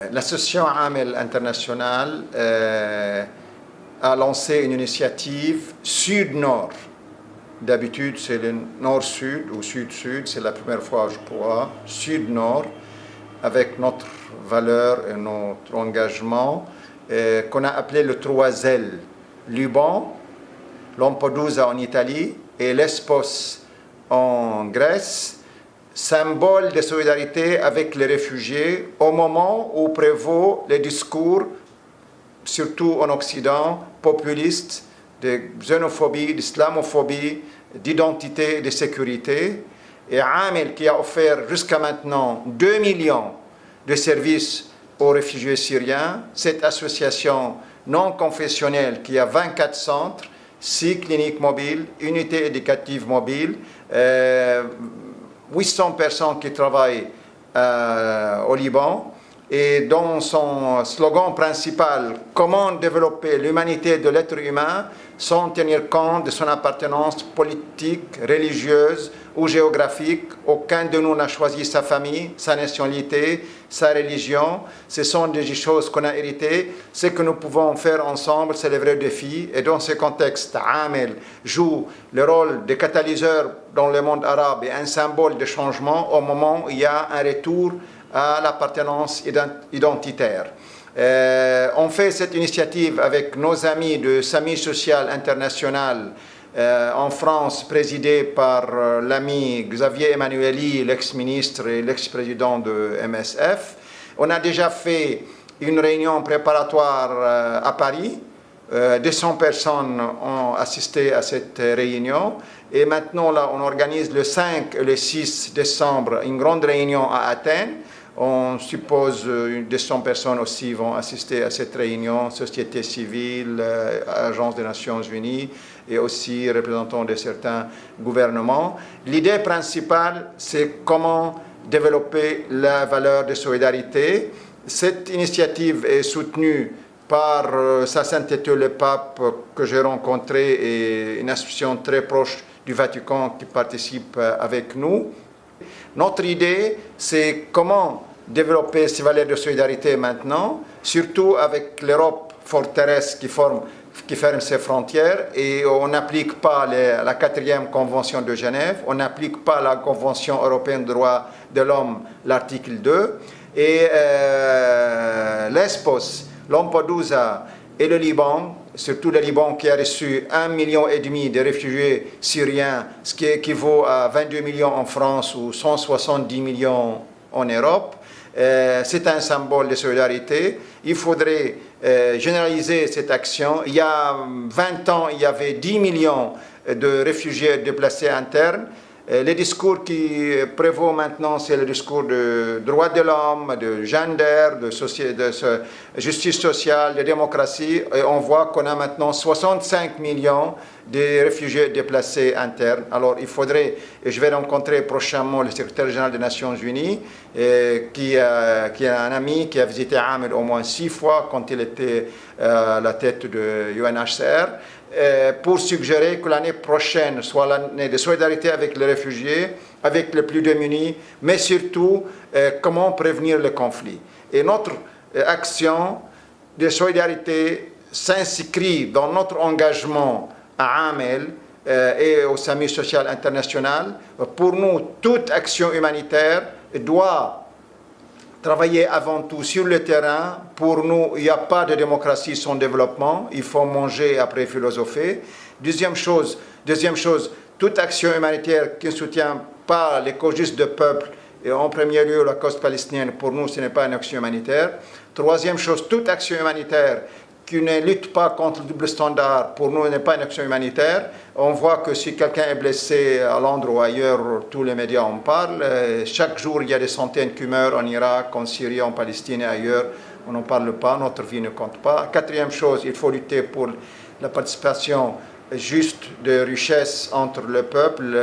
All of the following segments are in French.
L'association Amel International a lancé une initiative Sud-Nord. D'habitude, c'est le Nord-Sud ou Sud-Sud, c'est la première fois, je crois, Sud-Nord, avec notre valeur et notre engagement, qu'on a appelé le 3L. Liban, Lampedusa en Italie et Lesbos en Grèce, symbole de solidarité avec les réfugiés au moment où prévaut les discours, surtout en Occident, populistes, de xénophobie, d'islamophobie, d'identité et de sécurité. Et Amel, qui a offert jusqu'à maintenant 2 millions de services aux réfugiés syriens, cette association non confessionnelle qui a 24 centres, 6 cliniques mobiles, unités éducatives mobiles, 800 personnes qui travaillent au Liban, et dont son slogan principal « Comment développer l'humanité de l'être humain sans tenir compte de son appartenance politique, religieuse ou géographique. Aucun de nous n'a choisi sa famille, sa nationalité, sa religion. Ce sont des choses qu'on a héritées. Ce que nous pouvons faire ensemble, c'est le vrai défi. Et dans ce contexte, Amel joue le rôle de catalyseur dans le monde arabe et un symbole de changement au moment où il y a un retour à l'appartenance identitaire. On fait cette initiative avec nos amis de SAMI Social International en France, présidé par l'ami Xavier Emmanueli, l'ex-ministre et l'ex-président de MSF. On a déjà fait une réunion préparatoire à Paris. 200 personnes ont assisté à cette réunion. Et maintenant, là, on organise le 5 et le 6 décembre une grande réunion à Athènes. On suppose que 200 personnes aussi vont assister à cette réunion, société civile, agence des Nations Unies et aussi représentants de certains gouvernements. L'idée principale, c'est comment développer la valeur de solidarité. Cette initiative est soutenue par Sa Sainteté le Pape que j'ai rencontré et une association très proche du Vatican qui participe avec nous. Notre idée, c'est comment développer ces valeurs de solidarité maintenant, surtout avec l'Europe forteresse qui ferme ses frontières, et on n'applique pas la 4e Convention de Genève, on n'applique pas la Convention européenne des droits de l'homme, l'article 2, et Lesbos, Lampedusa et le Liban, surtout le Liban qui a reçu 1,5 million de réfugiés syriens, ce qui équivaut à 22 millions en France ou 170 millions en Europe. C'est un symbole de solidarité. Il faudrait généraliser cette action. Il y a 20 ans, il y avait 10 millions de réfugiés déplacés internes. Le discours qui prévaut maintenant, c'est le discours de droits de l'homme, de gender, de justice sociale, de démocratie. Et on voit qu'on a maintenant 65 millions de réfugiés déplacés internes. Alors il faudrait, et je vais rencontrer prochainement le secrétaire général des Nations Unies, qui est un ami qui a visité Amel au moins 6 fois quand il était à la tête de UNHCR, pour suggérer que l'année prochaine soit l'année de solidarité avec les réfugiés, avec les plus démunis, mais surtout comment prévenir le conflit. Et notre action de solidarité s'inscrit dans notre engagement à Amel et au SAMI Social International. Pour nous, toute action humanitaire doit travailler avant tout sur le terrain. Pour nous, il n'y a pas de démocratie sans développement. Il faut manger et après philosopher. Deuxième chose, toute action humanitaire qui ne soutient pas les causes justes du peuple, et en premier lieu la cause palestinienne, pour nous, ce n'est pas une action humanitaire. Troisième chose, toute action humanitaire qui ne lutte pas contre le double standard, pour nous, n'est pas une action humanitaire. On voit que si quelqu'un est blessé à Londres ou ailleurs, tous les médias en parlent. Chaque jour, il y a des centaines qui meurent en Irak, en Syrie, en Palestine et ailleurs. On n'en parle pas, notre vie ne compte pas. Quatrième chose, il faut lutter pour la participation juste de richesse entre le peuple.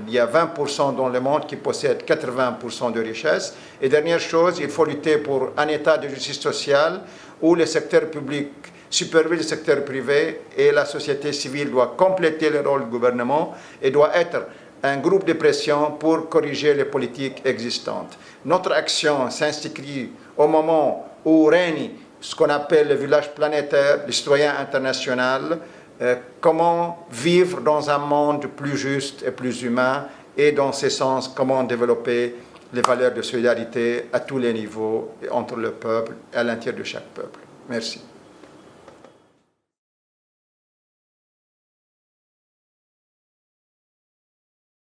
Il y a 20% dans le monde qui possèdent 80% de richesse. Et dernière chose, il faut lutter pour un état de justice sociale où le secteur public supervise le secteur privé et la société civile doit compléter le rôle du gouvernement et doit être un groupe de pression pour corriger les politiques existantes. Notre action s'inscrit au moment où règne ce qu'on appelle le village planétaire, le citoyen international, comment vivre dans un monde plus juste et plus humain, et dans ce sens, comment développer les valeurs de solidarité à tous les niveaux, entre le peuple et à l'intérieur de chaque peuple. Merci.